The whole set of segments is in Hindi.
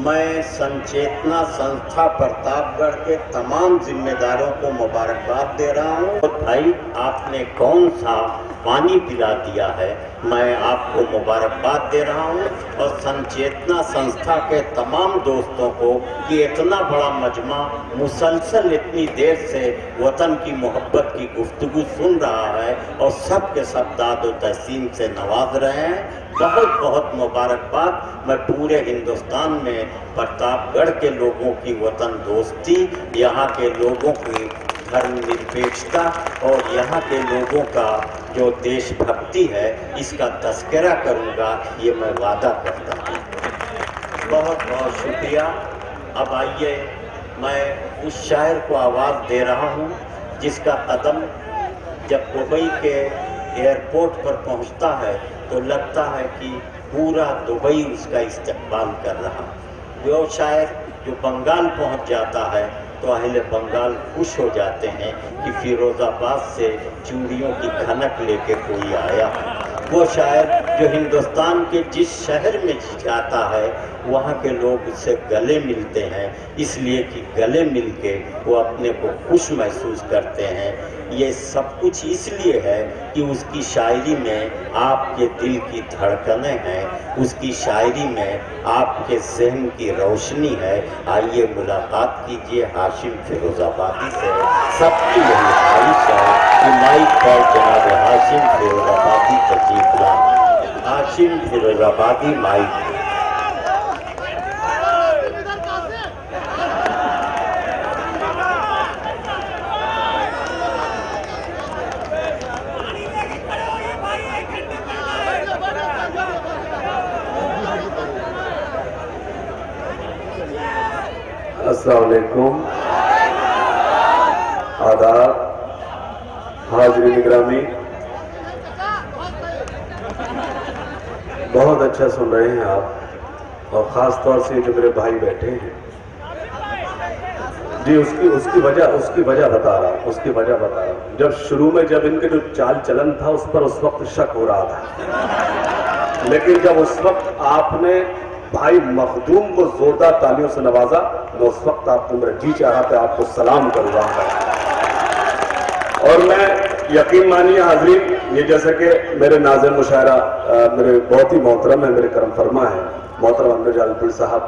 मैं संचेतना संस्था प्रतापगढ़ के तमाम जिम्मेदारों को मुबारकबाद दे रहा हूँ। तो भाई आपने कौन सा पानी पिला दिया है, मैं आपको मुबारकबाद दे रहा हूँ। और संचेतना संस्था के तमाम दोस्तों को कि इतना बड़ा मजमा मुसलसल इतनी देर से वतन की मोहब्बत की गुफ्तगू सुन रहा है और सब के सब दाद व तहसीन से नवाज रहे हैं, बहुत बहुत मुबारकबाद। मैं पूरे हिंदुस्तान में प्रतापगढ़ के लोगों की वतन दोस्ती, यहाँ के लोगों की धर्मनिरपेक्षता और यहाँ के लोगों का जो देशभक्ति है इसका तस्करा करूँगा, ये मैं वादा करता हूँ। बहुत बहुत शुक्रिया। अब आइए मैं उस शायर को आवाज़ दे रहा हूँ जिसका कदम जब दुबई के एयरपोर्ट पर पहुँचता है तो लगता है कि पूरा दुबई उसका इस्तकबाल कर रहा। वो शायर जो बंगाल पहुँच जाता है तो अहले बंगाल खुश हो जाते हैं कि फिरोज़ाबाद से चूड़ियों की खनक लेके कोई आया। वो शायर जो हिंदुस्तान के जिस शहर में जाता है वहाँ के लोग उससे गले मिलते हैं, इसलिए कि गले मिलके वो अपने को खुश महसूस करते हैं। ये सब कुछ इसलिए है कि उसकी शायरी में आपके दिल की धड़कनें हैं, उसकी शायरी में आपके ज़हन की रोशनी है। आइए मुलाकात कीजिए हाशिम फिरोज़ाबादी से। सबकी यही ख्वाहिश है कि माइक पर जनाब हाशिम फिरोज़ाबादी तशरीफ लाएं। हाशिम फिरोज़ाबादी माइक। अस्सलाम वालेकुम, आदाब, हाज़रीन गिरामी, बहुत अच्छा सुन रहे हैं आप। और ख़ास तौर से जो मेरे भाई बैठे हैं जी, उसकी वजह बता रहा हूँ। जब शुरू में जब इनके जो चाल चलन था उस पर उस वक्त शक हो रहा था, लेकिन जब उस वक्त आपने भाई मखदूम को जोरदार तालियों से नवाजा, मैं उस वक्त आपको मेरा जी चाहा था आपको सलाम करूंगा। और मैं यकीन मानिए हाज़रीन, ये जैसे कि मेरे नाज़िर मुशायरा मेरे बहुत ही मोहतरम है, मेरे करम फरमा है मोहतरम अमर जालपुर साहब,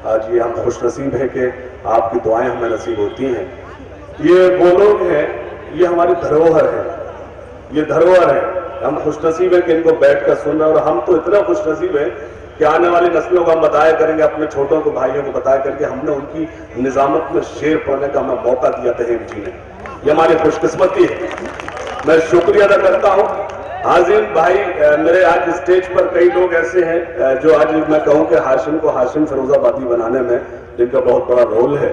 आज ये हम खुश नसीब हैं कि आपकी दुआएं हमें नसीब होती हैं। ये वो लोग हैं, ये हमारी धरोहर है, ये धरोहर है। हम खुश नसीब है कि इनको बैठ कर सुन रहे हैं। और हम तो इतना खुश नसीब है कि आने वाली नस्लों को हम बताया करेंगे, अपने छोटों को भाइयों को बताया करके हमने उनकी निजामत में शेर पढ़ने का हमें मौका दिया था जी ने। ये हमारी खुशकिस्मती है, मैं शुक्रिया अदा करता हूँ। हाज़िर भाई, मेरे आज स्टेज पर कई लोग ऐसे हैं जो आज मैं कहूँ कि हाशिम को हाशिम फिरोज़ाबादी बनाने में जिनका बहुत बड़ा रोल है।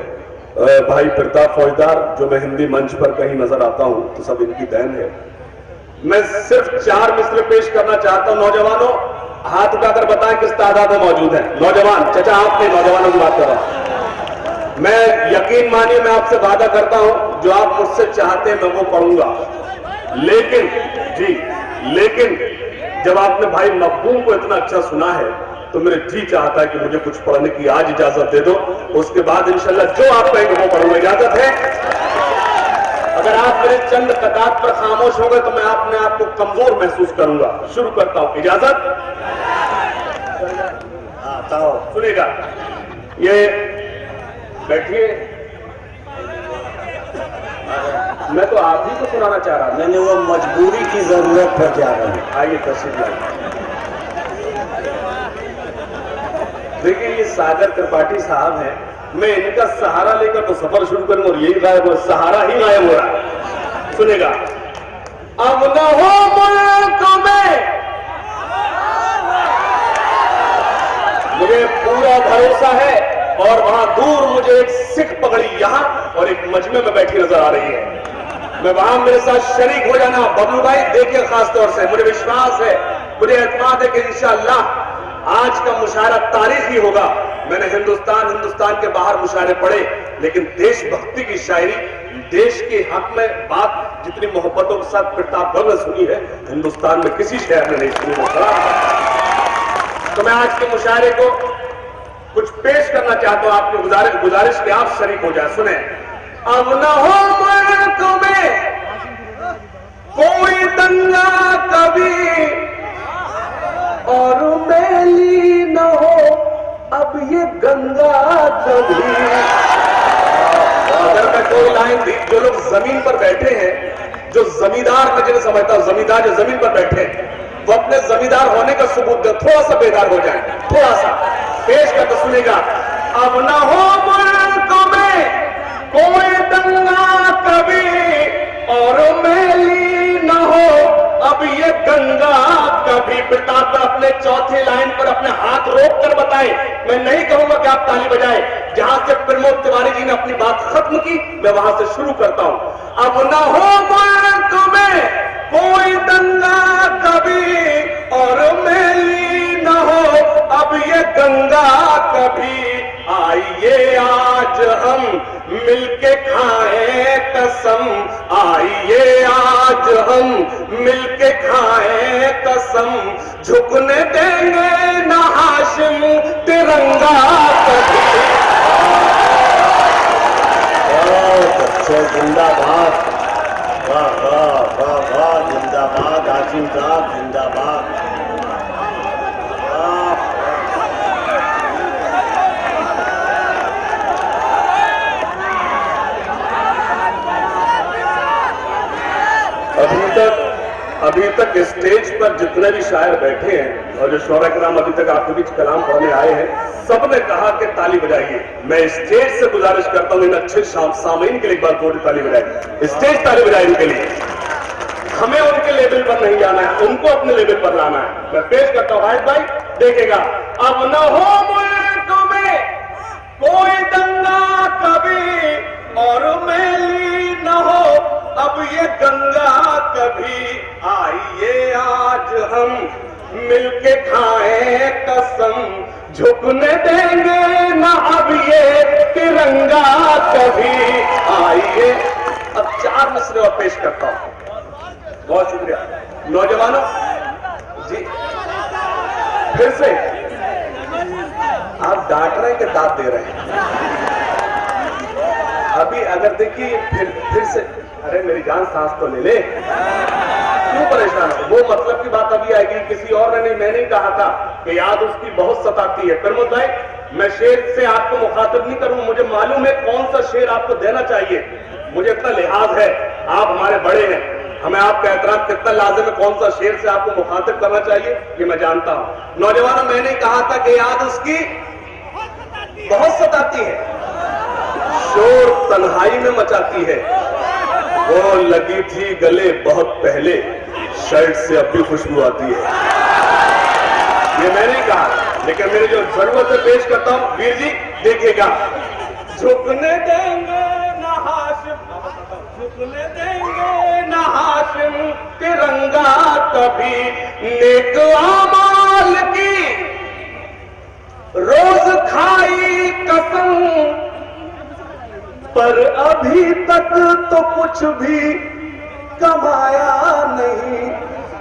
भाई प्रताप फौजदार, जो मैं हिंदी मंच पर कहीं नजर आता हूँ तो सब इनकी देन है। मैं सिर्फ 4 मिसरे पेश करना चाहता हूँ। नौजवानों, हाथ उठाकर बताएं किस तादाद में मौजूद है नौजवान। चचा, आप नहीं, नौजवानों की बात कर रहा हूं। मैं यकीन मानिए, मैं आपसे वादा करता हूं जो आप मुझसे चाहते हैं मैं वो पढ़ूंगा। लेकिन जब आपने भाई मखदूम को इतना अच्छा सुना है तो मेरे जी चाहता है कि मुझे कुछ पढ़ने की आज इजाजत दे दो, उसके बाद इंशाल्लाह जो आप कहेंगे वो पढ़ूंगा। इजाजत है? अगर आप मेरे चंद कतार पर खामोश हो गए तो मैं अपने आप को कमजोर महसूस करूंगा। शुरू करता हूं। इजाजत? सुनिएगा, ये बैठिए। मैं तो आप ही को सुनाना चाह रहा था। मैंने वो मजबूरी की जरूरत पर जा रहा हूँ। आइए तशरीफ लाइए। देखिए, ये सागर त्रिपाठी साहब हैं, मैं इनका सहारा लेकर तो सफर शुरू करूं और यही गायब हो, सहारा ही गायब हो रहा है। सुनेगा, अब न हो मुल्क में मुझे पूरा भरोसा है। और वहां दूर मुझे एक सिख पगड़ी यहां और एक मजमे में बैठी नजर आ रही है। मैं वहां मेरे साथ शरीक हो जाना। बबलू भाई देखिए, खास तौर से मुझे विश्वास है, मुझे एतमाद है कि इंशाअल्लाह आज का मुशायरा तारीखी होगा। मैंने हिंदुस्तान के बाहर मुशायरे पढ़े, लेकिन देशभक्ति की शायरी, देश के हक में बात जितनी मोहब्बतों के साथ प्रतापगढ़ ने सुनी है, हिंदुस्तान में किसी शहर में नहीं सुनी। तो मैं आज के मुशायरे को कुछ पेश करना चाहता हूं, आपकी गुजारिश कि आप शरीक हो जाए। सुने। अब न हो मुल्क में कोई दंगा कभी, और मैली न हो अब ये गंगा कभी। अगर मैं कोई लाइन दी, जो लोग जमीन पर बैठे हैं, जो जमींदार मैं जिन्हें समझता हूं, जमींदार जो जमीन पर बैठे हैं, वो अपने जमींदार होने का सबूत दे, थोड़ा सा बेदार हो जाए, थोड़ा सा पेश करके सुनेगा। अब ना हो मुल्क में कोई दंगा कभी, और मैली न हो अब ये गंगा कभी। पिताता अपने चौथी लाइन पर अपने हाथ रोक कर बताए। मैं नहीं कहूंगा कि आप ताली बजाए। जहां से प्रमोद तिवारी जी ने अपनी बात खत्म की, मैं वहां से शुरू करता हूं। अब न हो मुल्क में कोई दंगा कभी, और मैली न हो अब ये गंगा कभी। आइए आज हम मिलके खाएं कसम, आइए आज हम मिलके खाएं कसम, झुकने देंगे ना हाशिम तिरंगा कभी। जिंदाबाद, वाह वाह वाह वाह, जिंदाबाद हाशिम साहब, जिंदाबाद। अभी तक स्टेज पर जितने भी शायर बैठे हैं और जो शोरा कराम अभी तक आपके बीच कलाम पढ़ने आए हैं, सबने कहा कि ताली बजाइए। मैं स्टेज से गुजारिश करता हूं इन अच्छे सामईन के लिए एक बार थोड़ी ताली बजाइए। स्टेज ताली बजाए इनके लिए। हमें उनके लेवल पर नहीं जाना है, उनको अपने लेवल पर लाना है। मैं पेश करता हूं हाइद भाई, देखेगा। अब न हो मुल्क में कोई दंगा कभी, और मैली न हो अब ये गंगा कभी। आइए आज हम मिलके खाएं कसम, झुकने देंगे ना अब ये तिरंगा कभी। आइए। अब 4 मिसरे और पेश करता हूं। बहुत शुक्रिया नौजवानों जी। फिर से आप डांट रहे हैं कि दाद दे रहे हैं? अभी अगर देखिए फिर से, अरे मेरी जान सांस तो ले ले, क्यों परेशान हो? वो मतलब की बात अभी आएगी, किसी और ने नहीं। मैं नहीं कहा था कि याद उसकी बहुत सताती है। प्रमोद भाई, मैं शेर से आपको मुखातिब नहीं करूं, मुझे मालूम है कौन सा शेर आपको देना चाहिए। मुझे इतना लिहाज है, आप हमारे बड़े हैं, हमें आपका एहतराम कितना लाजिम है, कौन सा शेर से आपको मुखातिब करना चाहिए ये मैं जानता हूं। नौजवानों, मैंने कहा था कि याद उसकी बहुत सताती है, शोर तन्हाई में मचाती है। वो लगी थी गले बहुत पहले, शर्ट से अब भी खुशबू आती है। ये मैं नहीं कहा, लेकिन मेरी जो जरूरत है पेश करता हूं। वीर जी देखिएगा। झुकने देंगे ना हाशिम, झुकने देंगे ना हाशिम तिरंगा कभी। नेक आमाल की रोज खाई कसम, पर अभी तक तो कुछ भी कमाया नहीं।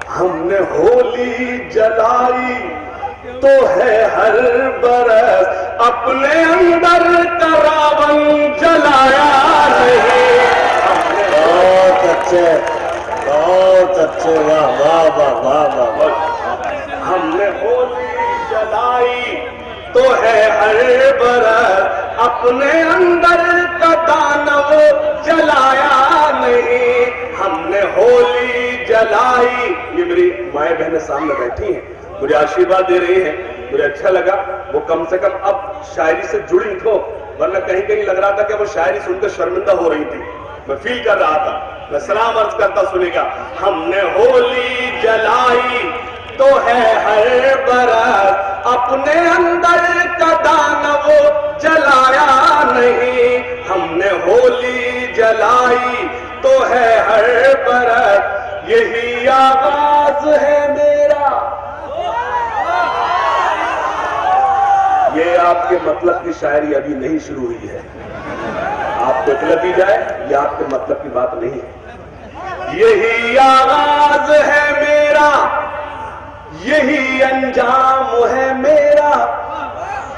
हमने होली जलाई तो है हर बरस, अपने अंदर का रावण जलाया नहीं। बहुत अच्छे, बहुत अच्छे, वाह वाह वाह वाह वाह। हमने होली जलाई तो है हर बरस, अपने अंदर का दानव जलाया नहीं। हमने होली जलाई। ये मेरी माए बहनें सामने बैठी हैं, मुझे आशीर्वाद दे रही हैं, मुझे अच्छा लगा। वो कम से कम अब शायरी से जुड़ी थो, वरना कहीं कहीं लग रहा था कि वो शायरी सुनकर शर्मिंदा हो रही थी। मैं फील कर रहा था। मैं सलाम अर्ज करता सुनेगा। हमने होली जलाई तो है हर बरस, अपने अंदर का दानव जलाया नहीं। हमने होली जलाई तो है हर बरस, यही आगाज है मेरा। ये आपके मतलब की शायरी अभी नहीं शुरू हुई है। आप दिखलती जाए, ये आपके मतलब की बात नहीं है। यही आगाज है मेरा, यही अंजाम है मेरा।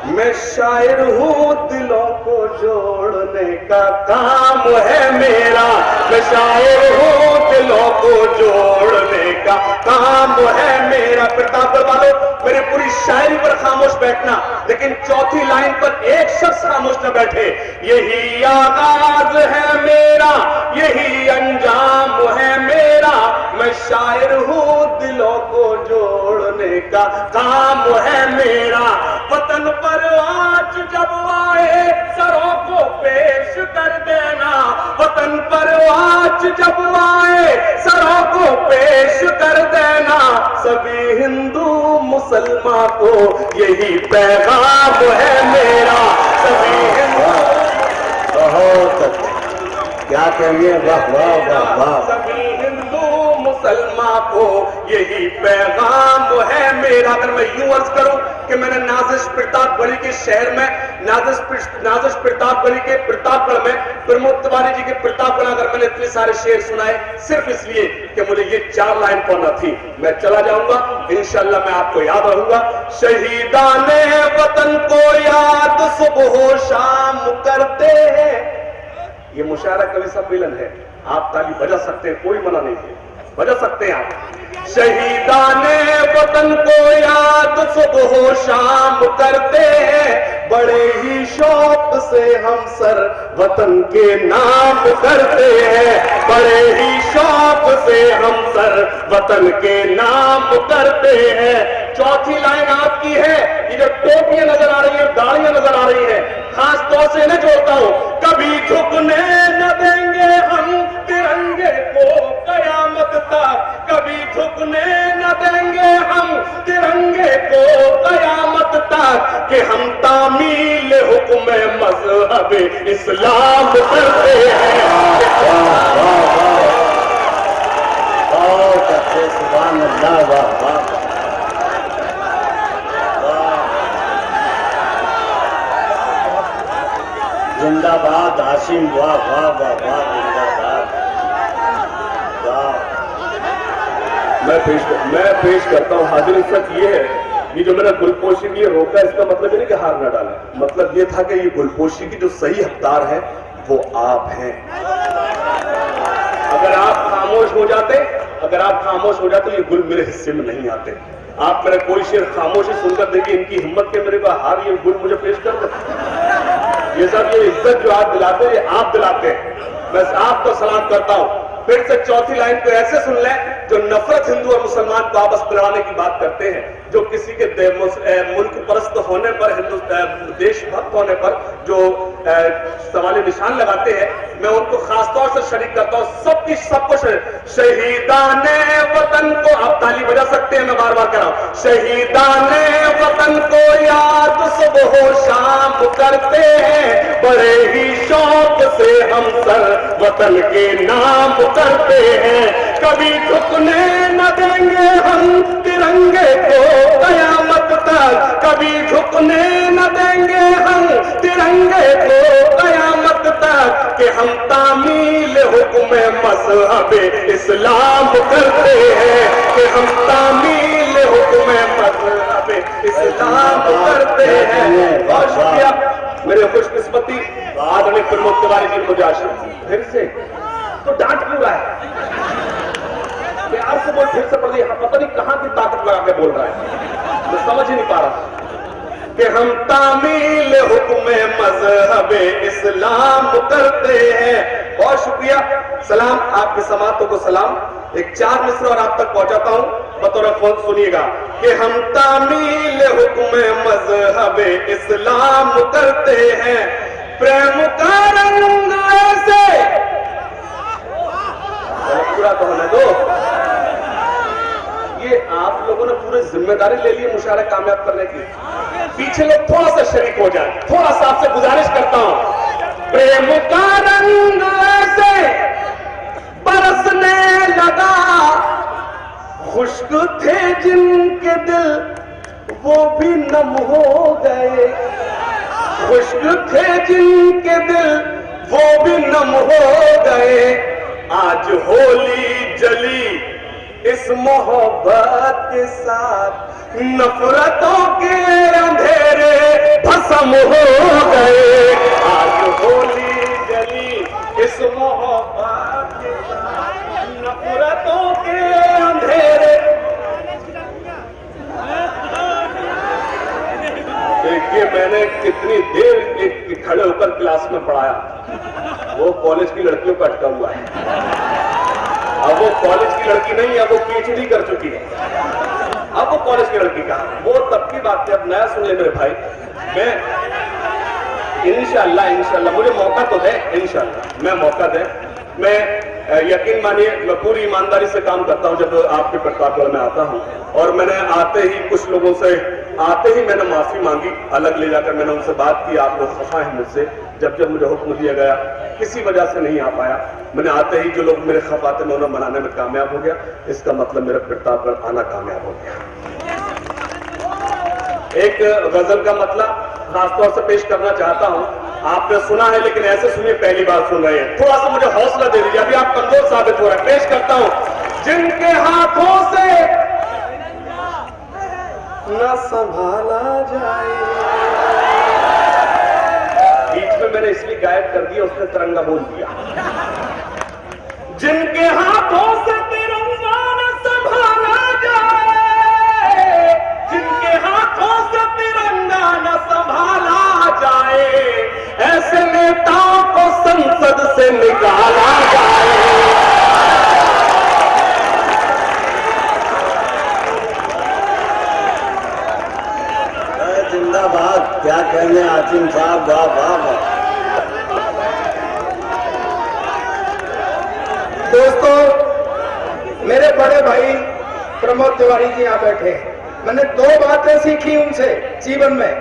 मैं शायर हूँ दिलों को जोड़ने का काम है मेरा, मैं शायर हूँ दिलों को जोड़ने का काम है मेरा। प्रतापगढ़ वालों, मेरी पूरी शायरी पर खामोश बैठना, लेकिन चौथी लाइन पर एक शख्स खामोश न बैठे। यही आगाज है मेरा, यही अंजाम है मेरा, मैं शायर हूँ दिलों को जोड़ने का काम है मेरा। वतन पर आज जब आए सरों को पेश कर देना, वतन पर आज जब आए सरों को पेश कर देना, सभी हिंदू मुसलमान को यही पैगाम है मेरा, सभी हिंदू। बहुत क्या कहिए, वाह वाह वाह वाह। सभी हिंदू मुसलमान को यही पैगाम है मेरा। अगर मैं यूं अर्ज करूं कि मैंने नाजिश प्रतापगढ़ी के शहर में, नाजिश प्रतापगढ़ी के प्रतापगढ़ में प्रमोद तिवारी जी के प्रतापगढ़, अगर मैंने इतने सारे शेर सुनाए सिर्फ इसलिए कि मुझे ये 4 लाइन पढ़ना थी। मैं चला जाऊंगा, इंशाल्लाह मैं आपको याद रहूंगा। शहीदाने वतन को याद सुबह शाम करते हैं। ये मुशायरा कवि सम्मेलन है, आप ताली बजा सकते हैं, कोई मना नहीं है, बजा सकते हैं आप। शहीदाने वतन को याद सुबह शाम करते हैं, बड़े ही शौक से हम सर वतन के नाम करते हैं, बड़े ही शौक से हम सर वतन के नाम करते हैं। चौथी लाइन आपकी है, ये जो टोपियां नजर आ रही है, दाढ़ियां नजर आ रही है, खास तौर से इन्हें जोड़ता हूं। कभी झुकने न देंगे हम तिरंगे को कयामत तक, कभी झुकने न देंगे हम तिरंगे को कयामत तक, कि हम तामील हुक्म मज़हब इस्लाम करते हैं। बहुत अच्छे, सुभान अल्लाह, वाह वाह। जिंदाबाद हाशिम, वाह वाह वाह वाह, जिंदाबाद वाह। मैं पेश करता हूं हाजिर। सच ये है, ये जो मैंने गुलपोशी के लिए रोका, इसका मतलब ये नहीं कि हार न डालें, मतलब ये था कि ये गुलपोशी की जो सही हकदार है वो आप हैं। अगर आप खामोश हो जाते, अगर आप खामोश हो जाते, ये गुल मेरे हिस्से में नहीं आते। आप मेरा कोई शेर खामोशी सुनकर देखिए, इनकी हिम्मत के मेरे को हार, ये गुल मुझे पेश कर दे। ये सब ये इज्जत जो आप दिलाते हैं, ये आप दिलाते हैं। मैं आपको सलाम करता हूं। फिर से चौथी लाइन को ऐसे सुन लें, जो नफरत हिंदू और मुसलमान को आपस मिलाने की बात करते हैं, जो किसी के मुल्क परस्त होने पर, देशभक्त होने पर जो सवाल निशान लगाते हैं, मैं उनको खासतौर से शरीक करता हूं। सबकी सब कुछ शहीदाने वतन को, आप ताली बजा सकते हैं, मैं बार बार कह रहा हूं। शहीदाने वतन को याद सुबह शाम करते हैं, बड़े ही शौक से हम सर वतन के नाम करते हैं, कभी झुकने न देंगे हम तिरंगे को कयामत तक, कभी झुकने न देंगे हम तिरंगे को कयामत तक, कि हम तामील हुक्म मज़हब इस्लाम करते हैं, कि हम तामील हुक्म मज़हब इस्लाम करते हैं। बहुत शुक्रिया मेरे खुशकिस्मती आदरणीय प्रमोद तिवारी जी को जाशर। फिर से तो डांट क्यों रहा है? प्यार से बोल, फिर से पढ़ दिया, पता नहीं कहां की ताकत लगा के बोल रहा है, मैं समझ ही नहीं पा रहा। कि हम तामील हुक्म मज़हब इस्लाम करते हैं। बहुत शुक्रिया, सलाम आपके समातों को सलाम। एक 4 मिसरे और आप तक पहुंचाता हूं, बतौर फोन सुनिएगा। कि हम तामील हुक्म मज़हब इस्लाम करते हैं, प्रेम का रंग ऐसे, पूरा तो होने दो। ये आप लोगों ने पूरी जिम्मेदारी ले ली मुशायरा कामयाब करने की, पीछे लोग थोड़ा सा शरीक हो जाए, थोड़ा सा आपसे गुजारिश करता हूं। प्रेम का रंग ऐसे बरसने लगा, खुश्क थे जिनके दिल वो भी नम हो गए, खुश्क थे जिनके दिल वो भी नम हो गए। आज होली जली इस मोहब्बत के साथ नफरतों के अंधेरे भस्म हो गए। आज होली जली इस मोहब्बत के साथ नफरतों के अंधेरे। देखिए मैंने कितनी देर एक खड़े होकर क्लास में पढ़ाया, वो कॉलेज की लड़कियों का अटका हुआ है। अब वो कॉलेज की लड़की नहीं, अब वो पीएचडी कर चुकी है। अब वो कॉलेज की लड़की का, वो तब की बात है। अब नया सुन ले मेरे भाई, मैं इंशाअल्लाह मुझे मौका तो दे, इंशाअल्लाह मैं मौका दे। मैं यकीन मानिए मैं पूरी ईमानदारी से काम करता हूं जब आपके प्रतापगढ़ में आता हूं। और मैंने आते ही कुछ लोगों से मैंने माफी मांगी, अलग ले जाकर मैंने उनसे बात की, आप लोग खफा हैं मुझसे। जब जब मुझे हुक्म दिया गया किसी वजह से नहीं आ पाया, मैंने आते ही जो लोग मेरे खफा थे मैं उन्हें मनाने में कामयाब हो गया। इसका मतलब मेरा प्रतापगढ़ आना कामयाब हो गया। एक गजल का मतलब खासतौर से पेश करना चाहता हूं। आपने सुना है लेकिन ऐसे सुनिए, पहली बार सुन रहे हैं, थोड़ा सा मुझे हौसला दे दीजिए, अभी आप कमजोर साबित हो रहे हैं। पेश करता हूं। जिनके हाथों से न संभाला जाए। बीच में मैंने इसलिए गायब कर दिया, उसने तिरंगा बोल दिया। जिनके हाथों से तिरंगा न संभाला जाए, जिनके हाथों से तिरंगा न संभाला जाए, ऐसे नेताओं को संसद से निकाला जाए। जिंदाबाद, क्या कहने आसिम साहब, वाह वाह वाह। दोस्तों, मेरे बड़े भाई प्रमोद तिवारी जी यहाँ बैठे हैं। मैंने 2 बातें सीखी उनसे जीवन में,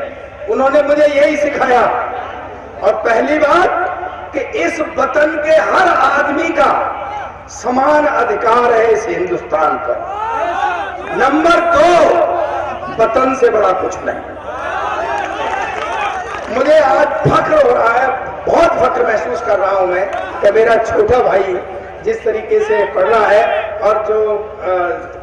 उन्होंने मुझे यही सिखाया। और पहली बात कि इस वतन के हर आदमी का समान अधिकार है इस हिंदुस्तान पर। नंबर 2, वतन से बड़ा कुछ नहीं। मुझे आज फख्र हो रहा है, बहुत फख्र महसूस कर रहा हूं मैं कि मेरा छोटा भाई जिस तरीके से पढ़ रहा है और जो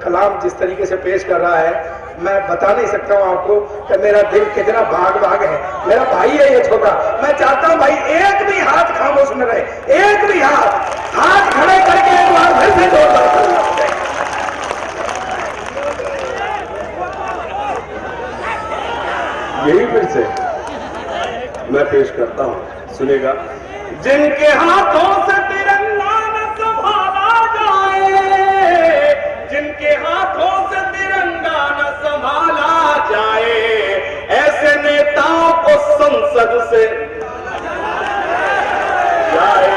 कलाम जिस तरीके से पेश कर रहा है, मैं बता नहीं सकता हूं आपको कि मेरा दिल कितना भाग भाग है। मेरा भाई है ये छोटा। मैं चाहता हूं भाई एक भी हाथ खामोश न रहे, एक भी हाथ खड़े करके एक बार फिर से जोरदार तालियां। यही फिर से मैं पेश करता हूं, सुनेगा। जिनके हाथों से तिरंगा न संभाला जाए, जिनके हाथों से तिरंगा न संभाला जाए, ऐसे नेताओं को संसद से जाए,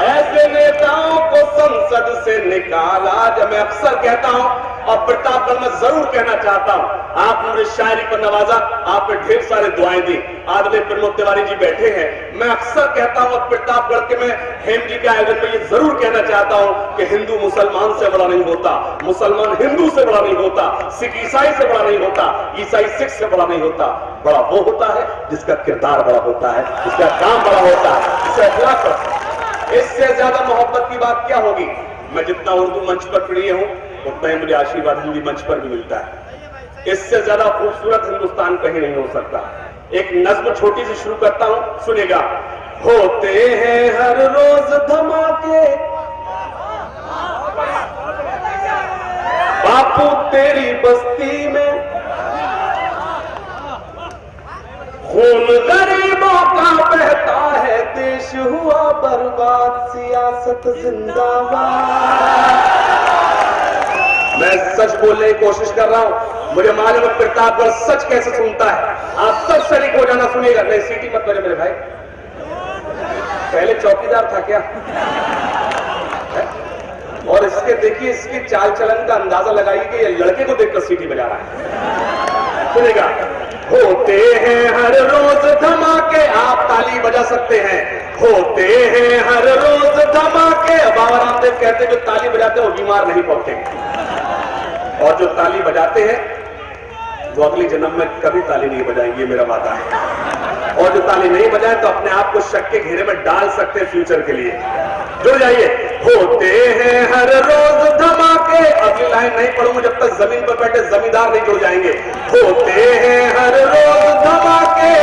ऐसे नेताओं को संसद से निकाला। जब मैं अक्सर कहता हूं और प्रतापगढ़ में जरूर कहना चाहता हूं, आपने मुझे शायरी पर नवाजा, आपने ढेर सारे दुआएं दी। आदरणीय प्रमोद तिवारी जी बैठे हैं। मैं अक्सर कहता हूं प्रतापगढ़ के मैं हेम जी के आयोजन में ये जरूर कहना चाहता हूं कि हिंदू मुसलमान से बड़ा नहीं होता, मुसलमान हिंदू से बड़ा नहीं होता, सिख ईसाई से बड़ा नहीं होता, ईसाई सिख से बड़ा नहीं होता। बड़ा वो होता है जिसका किरदार बड़ा होता है, जिसका काम बड़ा होता है, जिसका अखलाक होता है। इससे ज्यादा मोहब्बत की बात क्या होगी। मैं जितना उर्दू मंच पर प्रिय हूं उतना ही मुझे आशीर्वाद हिंदी मंच पर भी मिलता है। इससे ज्यादा खूबसूरत हिंदुस्तान कहीं नहीं हो सकता। एक नज्म छोटी सी शुरू करता हूं, सुनेगा। होते हैं हर रोज धमाके बापू तेरी बस्ती में, खून गरीबों का बहता है, देश हुआ बर्बाद, सियासत जिंदाबाद। मैं सच बोलने की कोशिश कर रहा हूं, मुझे मालूम है प्रतापगढ़ सच कैसे सुनता है। आप सब शरीक हो जाना, सुनिएगा। नहीं सीटी मत बजे मेरे भाई, पहले चौकीदार था क्या? और इसके देखिए, इसकी चाल चलन का अंदाजा लगाइए कि ये लड़के को देखकर सीटी बजा रहा है। सुनिएगा। होते हैं हर रोज धमाके, आप ताली बजा सकते हैं। होते हैं हर रोज धमाके। बाबा रामदेव कहते हैं जो ताली बजाते हैं वो बीमार नहीं पड़ते, और जो ताली बजाते हैं वो अगले जन्म में कभी ताली नहीं बजाएंगे, मेरा वादा है। और जो ताली नहीं बजाए तो अपने आप को शक के घेरे में डाल सकते हैं फ्यूचर के लिए। जुड़ जाइए। होते हैं हर रोज धमाके। के, अगली लाइन नहीं पढ़ूंगा जब तक जमीन पर बैठे जमींदार नहीं जुड़ जाएंगे। होते हैं हर रोज धमाके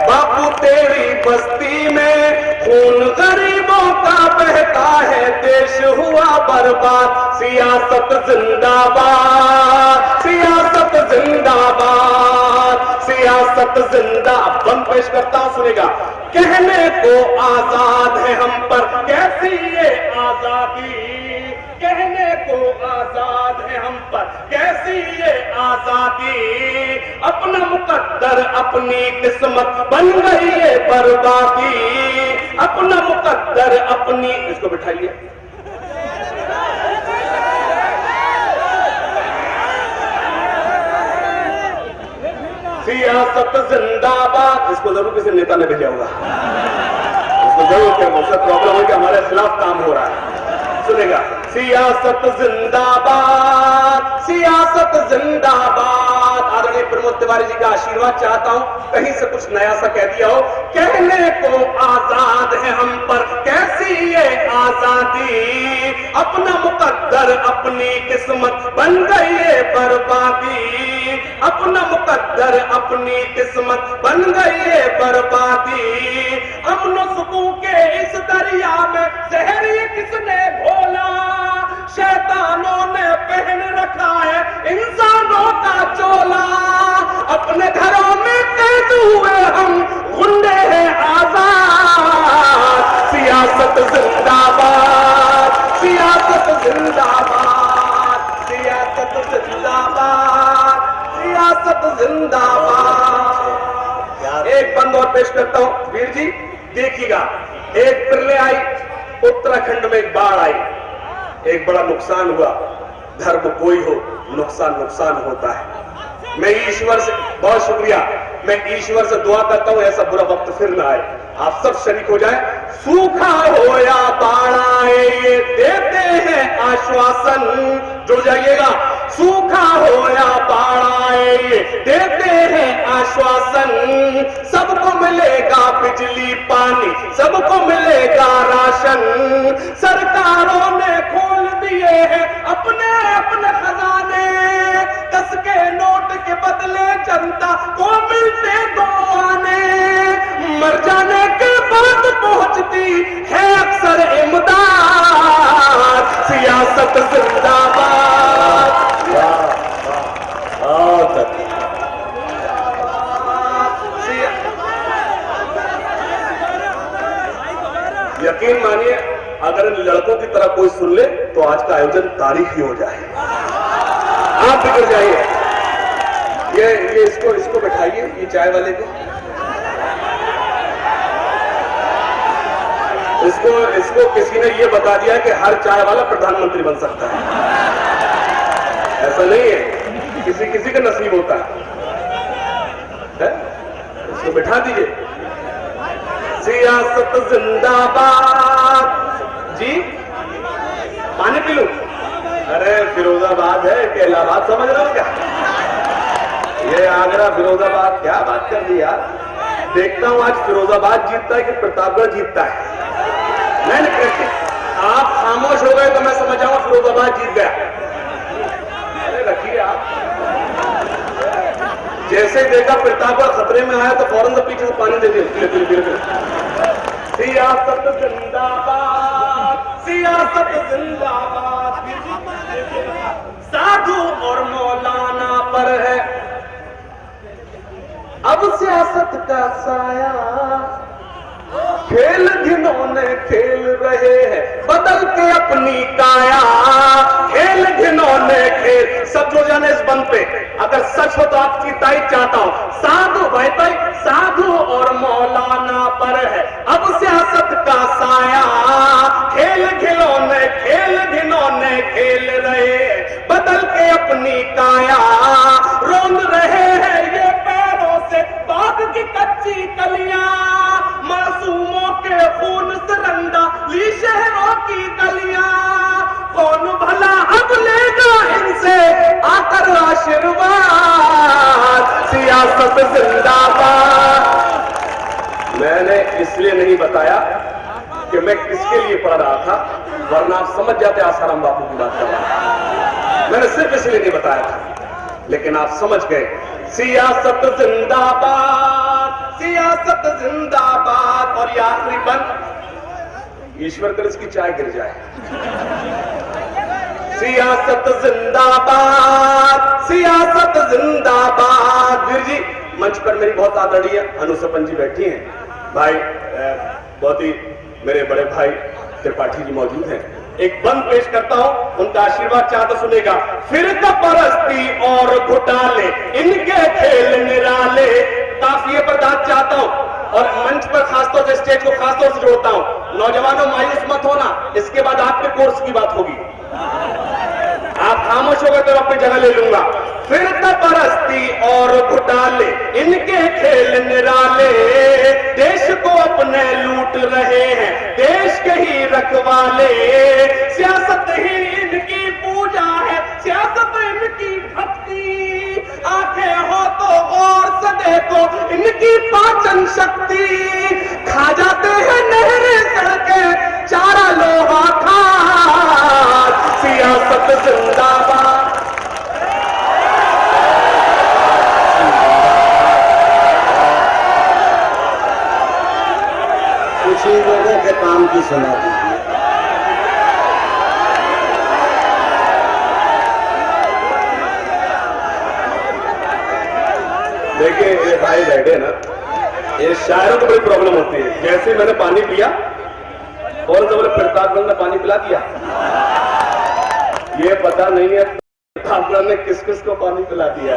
बापू तेरी बस्ती में, खून गरीबों का बहता है, देश हुआ बर्बाद, सियासत जिंदाबाद, सियासत जिंदाबाद, सियासत जिंदाबाद। बंद पेश करता हूं, सुनेगा। कहने को आजाद है हम पर कैसी ये आजादी, कहने को आजाद है हम पर कैसी ये आजादी, अपना मुकद्दर अपनी किस्मत बन गई ये बर्बादी, अपना मुकद्दर अपनी। इसको बिठाइए। सियासत जिंदाबाद। इसको जरूर किसी नेता ने भेजा होगा, उसको जरूर क्या मुझसे प्रॉब्लम है कि हमारे खिलाफ काम हो रहा है। सुनेगा। सियासत जिंदाबाद, सियासत जिंदाबाद। आदरणीय प्रमोद तिवारी जी का आशीर्वाद चाहता हूं, कहीं से कुछ नया सा कह दिया हो। कहने को आजाद है हम पर कैसी ये आजादी, अपना मुकद्दर अपनी किस्मत बन गई ये बर्बादी, अपना मुकद्दर अपनी किस्मत बन गई ये बर्बादी। अमन सुकून के इस दरिया में जहर ये किसने घोला, शैतानों ने पहन रखा है इंसानों का चोला, अपने घरों में कैद हुए हम गुंडे हैं आजाद, सियासत जिंदाबाद, सियासत जिंदाबाद, सियासत जिंदाबाद, सियासत जिंदाबाद। एक बंद और पेश करता हूं वीर जी, देखिएगा। एक प्रलय आई, उत्तराखंड में एक बाढ़ आई, एक बड़ा नुकसान हुआ। धर्म कोई हो, नुकसान नुकसान होता है। मैं ईश्वर से, बहुत शुक्रिया, मैं ईश्वर से दुआ करता हूं ऐसा बुरा वक्त फिर ना आए, आप सब शरीक हो जाएं। सूखा हो या बाढ़ आए ये देते हैं आश्वासन, जुड़ जाइएगा। सूखा हो या बाढ़ आए ये देते हैं आश्वासन, सबको मिलेगा बिजली पानी, सबको मिलेगा राशन, सरकारों ने खोल दिए हैं अपने अपने खजाने, 10 के नोट के बदले जनता को मिलते 2 आने, मर जाने के बाद पहुंचती है अक्सर इमदाद, सियासत जिंदाबाद। यकीन मानिए अगर इन लड़कों की तरह कोई सुन ले तो आज का आयोजन तारीखी हो जाए। आप बिगड़ जाइए। ये इसको बैठाइए, ये चाय वाले को, इसको किसी ने ये बता दिया कि हर चाय वाला प्रधानमंत्री बन सकता है। ऐसा नहीं है, किसी किसी का नसीब होता है? इसको बिठा दीजिए। सियासत जिंदाबाद। जी पानी पी लूं? अरे फिरोजाबाद है कि इलाहाबाद समझ रहे हो क्या? ये आगरा फिरोजाबाद, क्या बात कर दी यार। देखता हूं आज फिरोजाबाद जीतता है कि प्रतापगढ़ जीतता है। नहीं, आप खामोश हो गए तो मैं समझ जाऊंगा फिरोजाबाद जीत गया। अरे रखिए आप, जैसे देखा प्रतापगढ़ खतरे में आया तो फौरन से पीछे से पानी दे दिया। सियासत जिंदाबाद, सियासत जिंदाबाद। साधु और मौलाना पर है अब सियासत का साया, खेल घिनौने खेल रहे हैं बदल के अपनी काया, खेल घिनौने खेल। सब जो जाने इस बंद पे, अगर सच हो तो आपकी तारीफ चाहता हूं। साधु भाई साधु और मौलाना पर है अब सियासत का साया, खेल खिलौने खेल घिनौने खेल रहे बदल के अपनी काया, रोंद रहे हैं ये पैरों से बाग की कच्ची कलियां, मासूमों के खून से रंगा ली शहरों की गलियां, कौन भला अब लेगा इनसे आकर आशीर्वाद, सियासत जिंदाबाद। मैंने इसलिए नहीं बताया कि मैं किसके लिए पढ़ रहा था, वरना आप समझ जाते आसाराम बापू की बात कर रहा हूं। मैंने सिर्फ इसलिए नहीं बताया था, लेकिन आप समझ गए। सियासत जिंदाबाद, सियासत जिंदाबाद। और ये आखिरी बंद, ईश्वर कर इसकी चाय गिर जाए। सियासत जिंदाबाद, सियासत जिंदाबाद। वीर जी, मंच पर मेरी बहुत आदरणीय अनुसपन जी बैठी हैं, भाई बहुत ही मेरे बड़े भाई त्रिपाठी जी मौजूद हैं। एक बंद पेश करता हूं, उनका आशीर्वाद चाहता सुनेगा। फिरका परस्ती और घोटाले, इनके खेल निराले। काफिये पर दाद चाहता हूं और मंच पर खासतौर से, स्टेज को खासतौर से जोड़ता हूं। नौजवानों, मायूस मत होना, इसके बाद आपके कोर्स की बात होगी। आप खामोश हो गए तो अपनी जगह ले लूंगा। फिरका परस्ती और घोटाले, इनके खेल निराले। देश को अपने लूट रहे हैं, देश के ही रखवाले। सियासत ही इनकी पूजा है, सियासत इनकी भक्ति। आंखें हो तो गौर से देखो, इनकी पाचन शक्ति। खा जाते हैं नहरें सड़कें, चारा लोहा खा। सियासत जिंदाबाद। कुछ ही लोगों के काम की सुना दीजिए। देखिए, ये भाई बैठे ना, ये शायरों को बड़ी प्रॉब्लम होती है। जैसे मैंने पानी पिया और तो बोले प्रतापगढ़ ने पानी पिला दिया। ये पता नहीं है प्रतापगढ़ ने किस किस को पानी पिला दिया।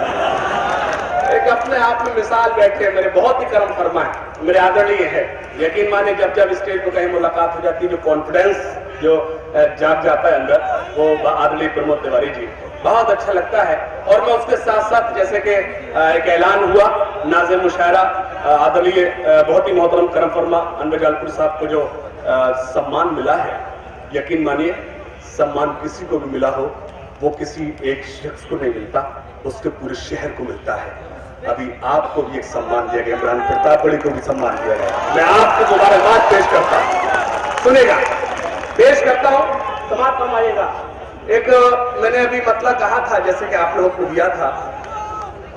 एक अपने आप में मिसाल बैठे, मेरे बहुत ही कर्म फरमा है, मेरे आदरणीय है। यकीन माने, जब जब स्टेज पर कहीं मुलाकात हो जाती है, जो कॉन्फिडेंस जो जाग जाता है अंदर, वो आदरणीय प्रमोद तिवारी जी, बहुत अच्छा लगता है। और मैं उसके साथ साथ, जैसे कि एक ऐलान हुआ, नाज़िम मुशायरा आदरणीय बहुत ही मोहतरम करम फरमा अनवर जालपुरी साहब को जो सम्मान मिला है, यकीन मानिए सम्मान किसी को भी मिला हो, वो किसी एक शख्स को नहीं मिलता, उसके पूरे शहर को मिलता है। अभी आपको भी एक सम्मान दिया गया, इमरान प्रतापगढ़ी को भी सम्मान दिया गया। मैं आपको दोबारा बात पेश करता हूं, सुनेगा, पेश करता हूं, समाप्त फरमाइएगा। एक मैंने अभी मतलब कहा था, जैसे कि आप लोगों को दिया था,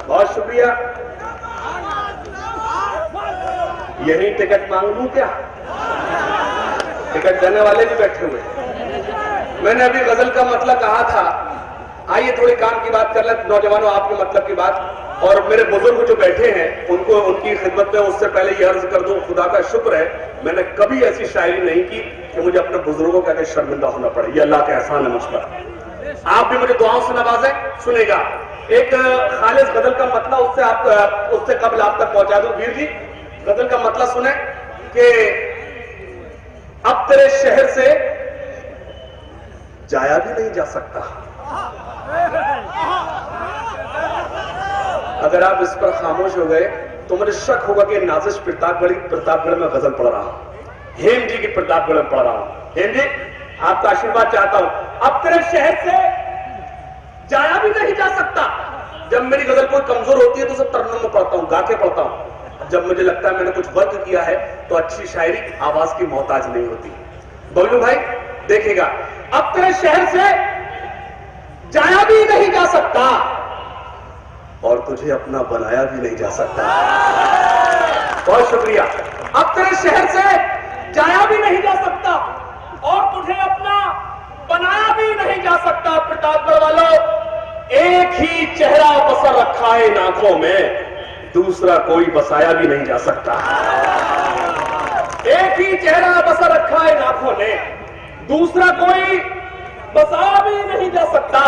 बहुत शुक्रिया। यही टिकट मांग लूं क्या? टिकट देने वाले भी बैठे हुए। मैंने अभी गजल का मतलब कहा था, आइए थोड़ी काम की बात कर ले नौजवानों, आपके मतलब की बात। और मेरे बुजुर्ग जो बैठे हैं, उनको उनकी खिदमत में उससे पहले ये अर्ज कर दूं, खुदा का शुक्र है मैंने कभी ऐसी शायरी नहीं की कि मुझे अपने बुजुर्गों का शर्मिंदा होना पड़े। ये अल्लाह का एहसान है मुझ पर। आप भी मुझे दुआओं से नवाजें। सुनेगा, एक खालिस गजल का मतलब उससे कबल आप तक पहुंचा दूं। वीर जी, गजल का मतलब सुने कि अब तेरे शहर से जाया भी नहीं जा सकता। अगर आप इस पर खामोश हो गए तो मुझे शक होगा कि नाजिश प्रतापगढ़ में गजल पढ़ रहा हूं, हेम जी की प्रतापगढ़ में पढ़ रहा हूं। हेम जी, आपका आशीर्वाद चाहता हूं। अब तेरे शहर से जाया भी नहीं जा सकता। जब मेरी गजल कोई कमजोर होती है तो उसे तरन्नुम में पढ़ता हूं, गा के पढ़ता हूं। जब मुझे लगता है मैंने कुछ वर्क किया है तो अच्छी शायरी आवाज की मोहताज नहीं होती। बबलू भाई देखेगा, अब तेरे शहर से जाया भी नहीं जा सकता और तुझे अपना बनाया भी नहीं जा सकता। बहुत शुक्रिया। अब तेरे शहर से जाया भी नहीं जा सकता और तुझे अपना बनाया भी नहीं जा सकता। प्रतापगढ़ वालों, एक ही चेहरा बसर रखा है इन आंखों में, दूसरा कोई बसाया भी नहीं जा सकता। एक ही चेहरा बसर रखा है इन आंखों ने, दूसरा कोई बसाया भी नहीं जा सकता।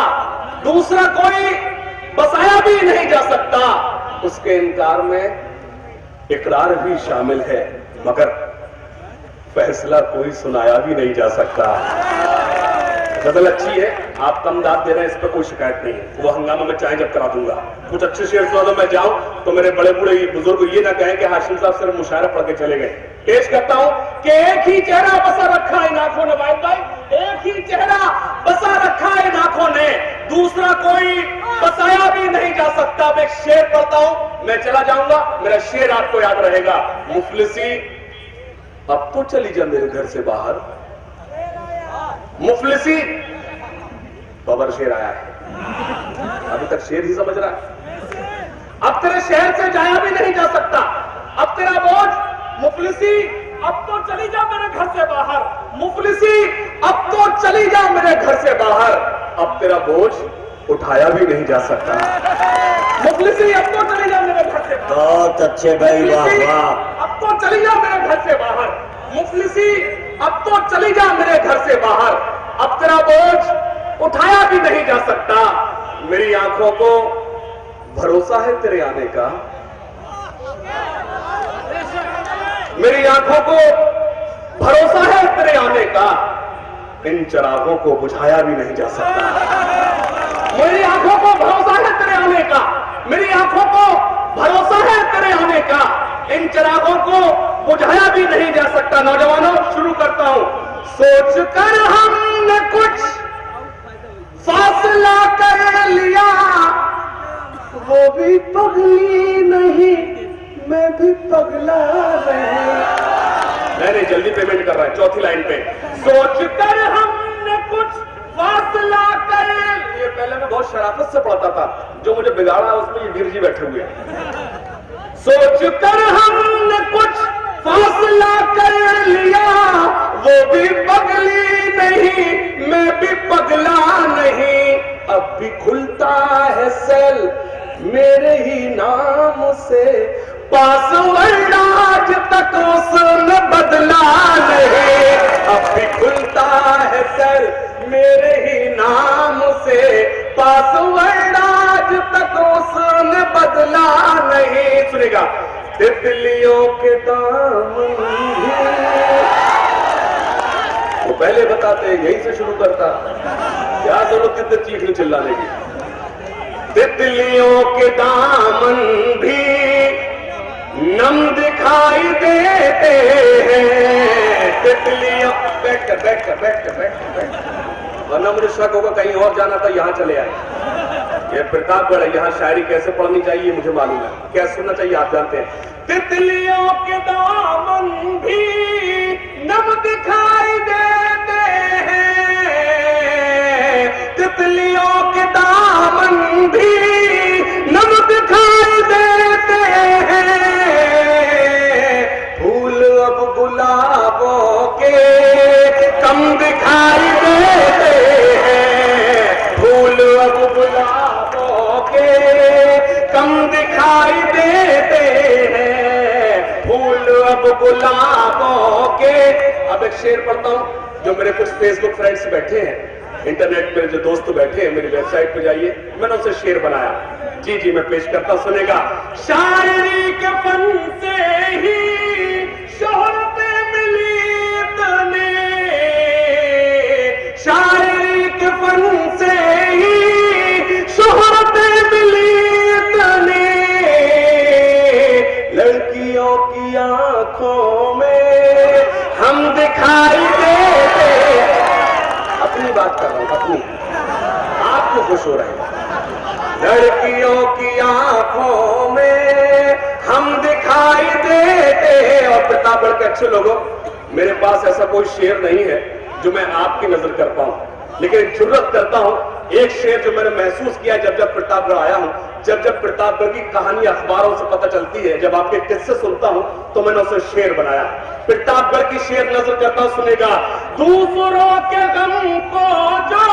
दूसरा कोई बसाया भी नहीं जा सकता। उसके इनकार में इकरार भी शामिल है, मगर फैसला कोई सुनाया भी नहीं जा सकता। गजल अच्छी है, आप कम दाद दे रहे हैं, इस पर कोई शिकायत नहीं है। वो हंगामा में चाहे जब करा दूंगा। कुछ अच्छे शेर सुना दो, मैं जाऊं तो मेरे बड़े बूढ़े बुजुर्ग ये ना कहें कि हाशिम साहब सिर्फ मुशायरा पढ़ के चले गए। पेश करता हूं कि एक ही चेहरा बसा रखा इन आंखों ने, भाई एक ही चेहरा बसा रखा इन आंखों ने, दूसरा कोई बसाया भी नहीं जा सकता। मैं एक शेर पढ़ता हूं, मैं चला जाऊंगा, मेरा शेर आपको याद रहेगा। मुफलिसी अब तो चली जा मेरे घर से बाहर। मुफलिसी, बबर शेर आया है। अभी तक शेर ही समझ रहा है। अब तेरे शहर से जाया भी नहीं जा सकता। अब तेरा बोझ मुफलिसी, अब तो चली जा मेरे घर से बाहर। मुफलिसी, अब तो चली जा मेरे घर से बाहर। अब तेरा बोझ उठाया भी नहीं जा सकता। मुफलिसी, अब तो चली जा मेरे घर से बाहर। बहुत अच्छे भाई, वाह वाह। अब तो चली जा मेरे घर से बाहर। मुफलिसी, अब तो चली जा मेरे घर से बाहर। अब तेरा बोझ उठाया भी नहीं जा सकता। मेरी आंखों को भरोसा है तेरे आने का। मेरी आंखों को भरोसा है तेरे आने का। इन चिरागों को बुझाया भी नहीं जा सकता। मेरी आंखों को भरोसा है तेरे आने का। मेरी आंखों को भरोसा है तेरे आने का। इन चिरागों को बुझाया भी नहीं जा सकता। नौजवानों, शुरू करता हूं। सोच कर हमने कुछ फासला कर लिया, वो भी पगली नहीं, मैं भी पगला नहीं। नहीं, जल्दी पेमेंट कर रहा है। चौथी लाइन पे सोच कर हमने कुछ फासला कर। ये पहले मैं बहुत शराफत से पढ़ता था, जो मुझे बिगाड़ा उसमें ये वीर जी बैठे हुए हैं। सोच कर हमने कुछ फासला कर लिया, वो भी पगली नहीं, मैं भी पगला नहीं। अब भी खुलता है सेल मेरे ही नाम से, पासवर्ड आज तक उसने बदला नहीं। अब भी खुलता है सेल मेरे ही नाम से, पासवर्ड आज तक उसने बदला नहीं। सुनेगा, तितलियों के दामन वो पहले बताते, यही से शुरू करता। क्या जरूरत कितने चीखने चिल्लाने की। तितलियों के दामन भी नम दिखाई देते हैं। तितलियों बैठ वरना मुझे शक होगा कहीं और जाना था, यहां चले आए। ये प्रतापगढ़ है, यहाँ शायरी कैसे पढ़नी चाहिए मुझे मालूम है, क्या सुनना चाहिए आप जानते हैं। तितलियों के दामन भी नम दिखाई देते हैं। तितलियों के दामन भी नम दिखाई देते हैं। फूल अब गुलाबों के कम दिखाई देते हैं। फूल अब गुलाबों के कम दिखाई देते हैं। फूल अब गुलाबों के। अब एक शेर पढ़ता हूं, जो मेरे कुछ फेसबुक फ्रेंड्स बैठे हैं, इंटरनेट पे जो दोस्त बैठे हैं, मेरी वेबसाइट पे जाइए, मैंने उसे शेर बनाया। जी मैं पेश करता, सुनेगा। शायरी के फन से ही शोहरत मिली तने, शायरी के फन से ही शोहरत मिली तने। लड़कियों की आंखों में हम दिखाई देते। अपनी बात कर रहा हूं, अपनी, आपको खुश हो रहे हैं। लड़कियों की आंखों में हम दिखाई देते। और प्रतापगढ़ के अच्छे लोगों, मेरे पास ऐसा कोई शेर नहीं है जो मैं आपकी नजर कर पाऊं, लेकिन जुर्रत करता हूं, एक शेर जो मैंने महसूस किया जब प्रतापगढ़ आया हूं, जब प्रतापगढ़ की कहानी अखबारों से पता चलती है, जब आपके किस्से सुनता हूं, तो मैंने उसे शेर बनाया। प्रतापगढ़ की शेर नजर करता हूं, सुनेगा। दूसरों के गम को जो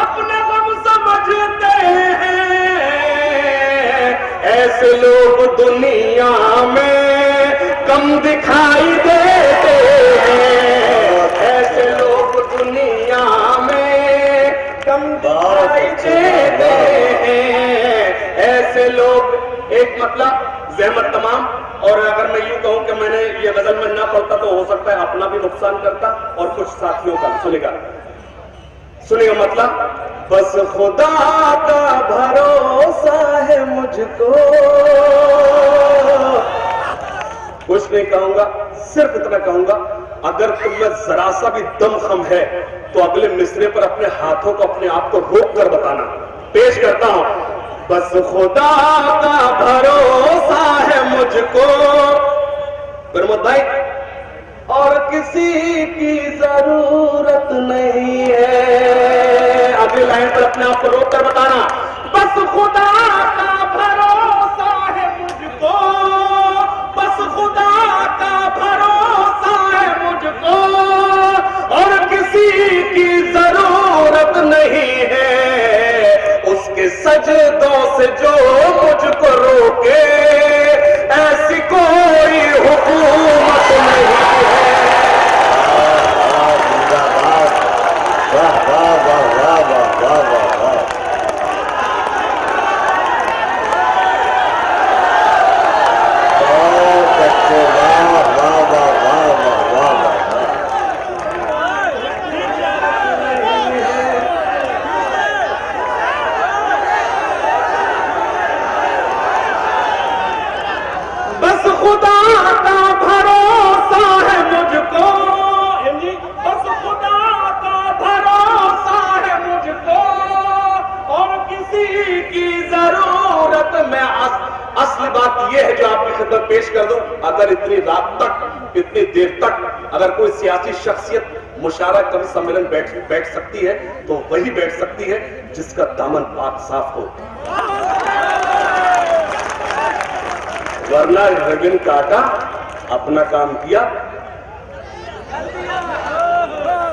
अपने गम समझते हैं, ऐसे लोग दुनिया में कम दिखाई देते हैं। ऐसे लोग दुनिया में कम दिखाई देते हैं। ऐसे लोग, एक मतलब ज़हमत तमाम। और अगर मैं यूं कहूं कि मैंने ये गजल में ना पढ़ता तो हो सकता है अपना भी नुकसान करता और कुछ साथियों का। सुनेगा मतलब। बस खुदा का भरोसा है मुझको, कुछ नहीं कहूंगा, सिर्फ इतना कहूंगा, अगर तुम में जरा सा भी दमखम है तो अगले मिसरे पर अपने हाथों को, अपने आप को रोक कर बताना। पेश करता हूं। बस खुदा का भरोसा है मुझको, प्रमोद भाई, और किसी की जरूरत नहीं है। अगली लाइन पर अपने आप को रोक कर बताना, बस खुदा का भरोसा है मुझको, बस खुदा का भरोसा है मुझको, और किसी की जरूरत नहीं है, उसके सजदों से जो मुझको रोके, ऐसी कोई हुकूमत नहीं है। वाह वाह वाह वाह वाह वाह वाह वाह। बहुत अच्छे, वाह वाह वाह वाह वाह वाह वाह। बस खुदा का भरोसा है मुझको, बस खुदा का भरोसा है मुझको, और किसी की जरूरत में असली बात यह है जो आपकी खिदमत पेश कर दूं, अगर इतनी रात तक, इतनी देर तक अगर कोई सियासी शख्सियत मुशावरा कवि सम्मेलन बैठ सकती है तो वही बैठ सकती है जिसका दामन पाक साफ हो, वरना रगन काटा, अपना काम किया,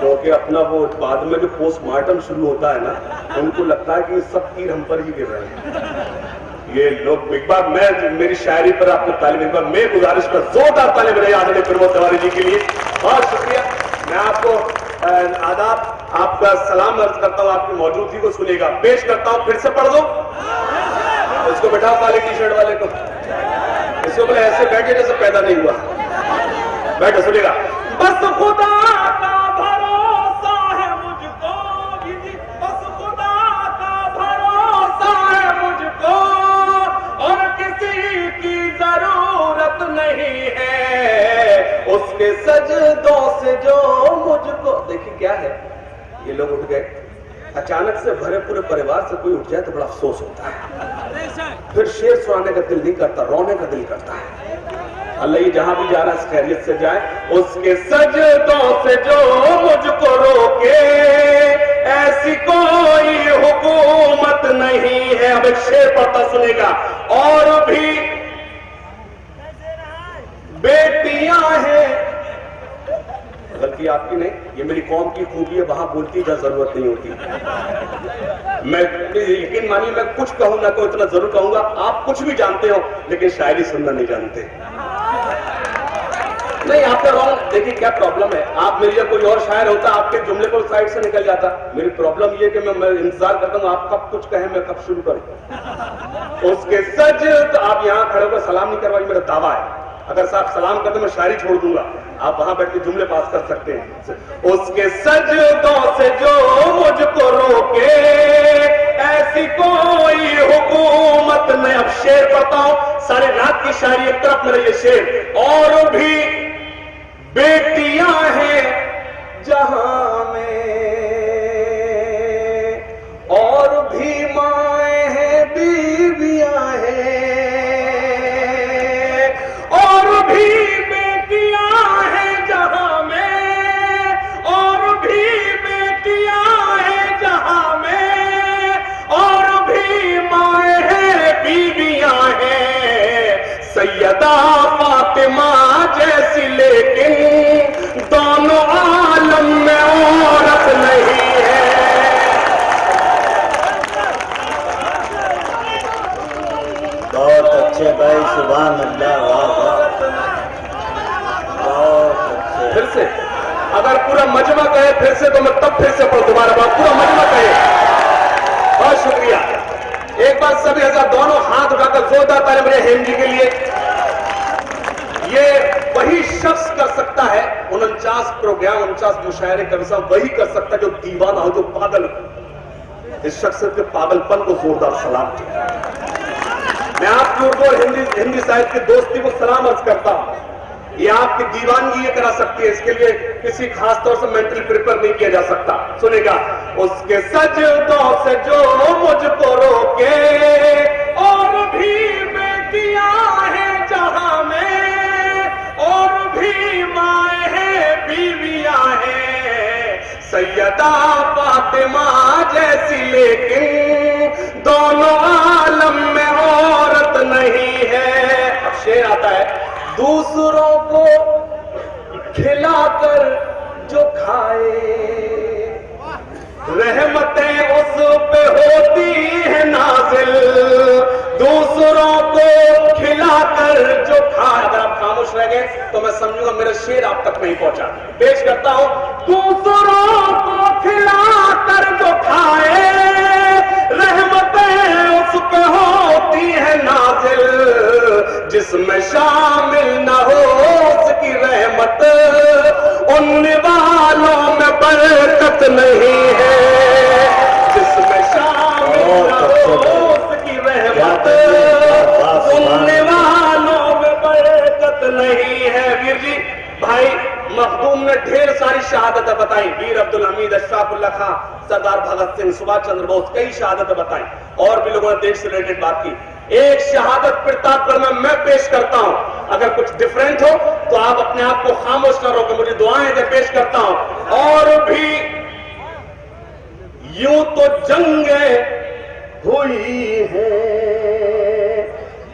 क्योंकि अपना वो बाद में जो पोस्टमार्टम शुरू होता है ना, उनको लगता है कि सब तीर हम पर ही गिर रहे हैं। ये लोग एक बार मैं मेरी शायरी पर आपने तालीम, एक बार मैं गुजारिश कर जोरदार तालीम रही आदरणीय प्रमोद तिवारी जी के लिए, बहुत शुक्रिया। मैं आपको आदाब, आपका सलाम अर्ज करता हूँ, आपकी मौजूदगी को सुनेगा, पेश करता हूँ, फिर से पढ़ दो, उसको बैठाओ काली टी शर्ट वाले को, इसको बोले ऐसे बैठे जैसे पैदा नहीं हुआ, बैठो सुनेगा। बस खुदा का भरोसा है मुझको, बस खुदा का भरोसा है मुझको, और किसी की जरूरत नहीं है, उसके सजदों से जो मुझको। देखिए क्या है, ये लोग उठ गए, अचानक से भरे पूरे परिवार से कोई उठ जाए तो बड़ा अफसोस होता है, फिर शेर सुनाने का दिल नहीं करता, रोने का दिल करता है। अल्लाह ये जहां भी जा रहा है खैरियत से जाए, उसके सजदों से जो मुझको रोके, ऐसी कोई हुकूमत नहीं है। अब एक शेर पढ़ता सुनेगा, और भी बेटियां हैं, गलती आपकी नहीं, ये मेरी कौम की खूबी है, वहां बोलती जहां जरूरत नहीं होती। मैं यकीन मानिए, मैं कुछ कहूं ना कहूं, इतना जरूर कहूंगा, आप कुछ भी जानते हो लेकिन शायरी सुनना नहीं जानते। नहीं, आपका रॉन्ग। देखिए क्या प्रॉब्लम है, आप मेरी कोई और शायर होता, आपके जुमले को साइड से निकल जाता। मेरी प्रॉब्लम ये कि मैं इंतजार करता हूं आप कब कुछ कहें, मैं कब शुरू करूं। उसके सजद, आप यहां खड़े होकर सलाम नहीं करवाइए, मेरा दावा है, अगर साहब सलाम करते मैं शायरी छोड़ दूंगा, आप वहां बैठ के जुमले पास कर सकते हैं। उसके सजदों से जो मुझको रोके, ऐसी कोई हुकूमत नहीं। अब शेर पढ़ता हूं, सारी रात की शायरी एक तरफ, मेरा ये शेर, और भी बेटियां हैं जहां में, और भी माए हैं, बीवियां हैं, और भी बेटियां हैं जहां में, और भी बेटियां हैं जहां में, और भी माए हैं, बीवियां हैं, सैयदा फातिमा जैसी, लेकिन दोनों आलम में औरत नहीं है। बहुत अच्छे भाई, सुभान अल्लाह, वाह वाह, बहुत अच्छे। फिर से अगर पूरा मजमा कहे फिर से तो मैं तब फिर से पढ़ दोबारा बात, पूरा मजमा कहे। बहुत शुक्रिया। एक बार सभी हजार दोनों हाथ उठाकर जोरदार ताली बजाएं हेम जी के लिए। ये वही शख्स कर सकता है 49 प्रोग्राम, 49 मुशायरे कविता वही कर सकता है जो दीवाना हो, जो पागल हो। इस शख्स के पागलपन को जोरदार सलाम किया। मैं आपकी उर्दू और हिंदी साहित्य की दोस्ती को सलाम अर्ज करता हूं। ये आपकी दीवानगी ये करा सकती है, इसके लिए किसी खास तौर से मेंटल प्रिपेयर नहीं किया जा सकता। सुनेगा, उसके सजदों से जो मुझको रोके, और भी बेटियां हैं जहां में, और भी माए हैं, बीवियां हैं, सैयदा फातिमा जैसी, लेकिन दोनों आलम में औरत नहीं है। अब शेर आता है, दूसरों को खिलाकर जो खाए, रहमतें उस पे होती है नाजिल। दूसरों को खिलाकर जो खाए, अगर आप खामोश रह गए तो मैं समझूंगा मेरा शेर आप तक नहीं पहुंचा। पेश करता हूं, दूसरों को खिलाकर जो खाए, रहमतें उस पे होती है नाजिल। जिसमें शामिल न हो उसकी रहमत, उन वालों में बरकत नहीं है। जिसमें शामिल न हो उसकी रहमत, उन वालों में बरकत नहीं है। वीर जी भाई मखदूम ने ढेर सारी शहादतें बताई, वीर अब्दुल हमीद, अशफाक उल्लाह खां, सरदार भगत सिंह, सुभाष चंद्र बोस, कई शहादतें बताई और भी लोगों ने देश से रिलेटेड बात की। एक शहादत प्रताप पर मैं पेश करता हूं, अगर कुछ डिफरेंट हो तो आप अपने आप को खामोश न रोके, मुझे दुआएं दे, पेश करता हूं। और भी यूं तो जंगें हुई है,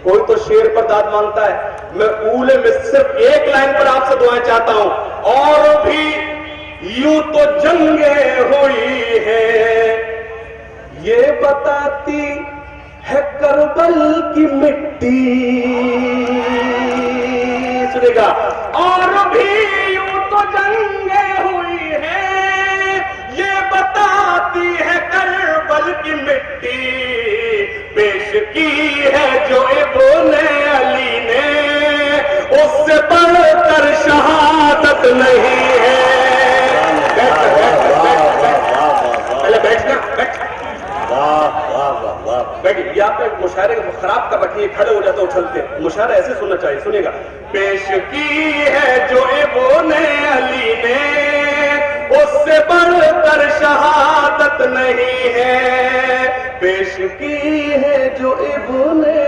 कोई तो शेर पर दाद मांगता है, मैं ऊले में सिर्फ एक लाइन पर आपसे दुआएं चाहता हूं। और भी यूं तो जंगें हुई है, ये बताती है करबल की मिट्टी, सुनेगा। और भी यूं तो जंगें हुई है, ये बताती है करबल की मिट्टी। पेश की है जो इब्ने अली ने, उससे बढ़कर शहादत नहीं है। पहले बैठना, बैठ। बैठिए, आप मुशायरे को खराब कर रखिए, खड़े हो जाते उछलते, मुशायरा ऐसे सुनना चाहिए, सुनेगा। पेश की है जो इब्ने अली ने, उससे बढ़कर शहादत नहीं है। पेश की है जो इब्ने